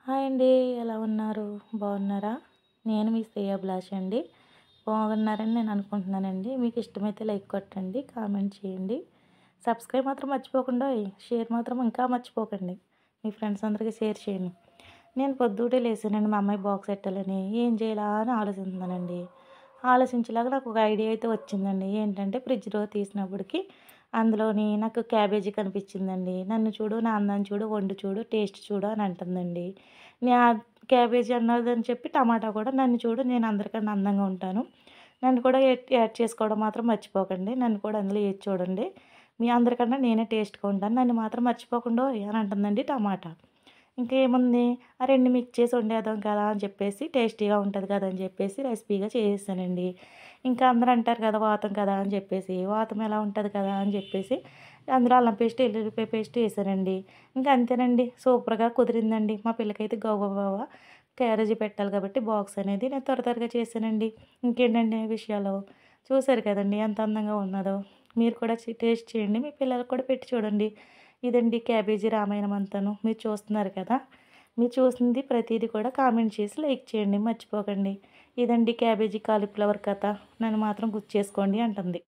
Hi అండి. ఎలా ఉన్నారు? బాగున్నారా? నేను మీ శ్రేయాభిలాష అండి. బాగున్నారని నేను అనుకుంటున్నానండి. మీకు ఇష్టమైతే లైక్ కొట్టండి, కామెంట్ చేయండి. సబ్స్క్రైబ్ మాత్రం మర్చిపోకండోయ్. షేర్ మాత్రం ఇంకా మర్చిపోకండి. మీ ఫ్రెండ్స్ అందరికీ షేర్ చేయండి. నేను పొద్దుటే లేసానండి మా అమ్మాయి బాక్స్ పెట్టాలని. ఏం చేయాలా అని ఆలోచిస్తున్నానండి. ఆలోచించేలాగా నాకు ఒక ఐడియా అయితే వచ్చిందండి. ఏంటంటే ఫ్రిడ్జ్‌లో తీసినప్పటికి అందులోని నాకు క్యాబేజీ కనిపించిందండి. నన్ను చూడు, నా అందాన్ని చూడు, వండి చూడు, టేస్ట్ చూడు అని అంటుందండి. న్యా క్యాబేజీ అన్నదని చెప్పి టమాటా కూడా నన్ను చూడు నేను అందరికన్నా అందంగా ఉంటాను. నన్ను కూడా యాడ్ చేసుకోవడం మాత్రం మర్చిపోకండి. నన్ను కూడా అందులో ఏసి చూడండి. మీ అందరికన్నా నేనే టేస్ట్‌గా ఉంటాను. నన్ను మాత్రం మర్చిపోకండోయ్ అని అంటుందండి టమాటా. ఇంకేముంది ఆ 2 మిక్స్ చేసి వండేద్దాం కదా అని చెప్పేసి టేస్టీగా ఉంటది కదా అని చెప్పేసి రెసిపీగా చేసేసానండి. ఇంకా అందరూ అంటారు కదా! వాతం కదా అని చెప్పేసి, వాతం ఎలా ఉంటది కదా అని చెప్పేసి అందులో అల్లం పేస్ట్, ఎల్లుల్లిపాయ పేస్ట్ ఏసానండి. ఇంక అంతేనండి. సూపర్‌గా కుదిరిందండి. మా పిల్లకైతే గబగబా క్యారేజీ పెట్టాలి కాబట్టి బాక్స్ అనేది నేను త్వరగా చేశానండి. ఇంకేంటండి విషయాలు. చూసారు కదండీ ఎంత అందంగా ఉన్నదో. మీరు కూడా టేస్ట్ చేయండి. మీ పిల్లలకి కూడా పెట్టి చూడండి. ఇదండి క్యాబేజీ రామాయణం అంతాను. మీరు చూస్తున్నారు కదా! మీరు చూసింది ప్రతీది కూడా కామెంట్ చేసి లైక్ చేయండి మర్చిపోకండి. ఇదండి క్యాబేజీ కాలీఫ్లవర్ కథ. నన్ను మాత్రం గుర్తు చేసుకోండి అంటుంది.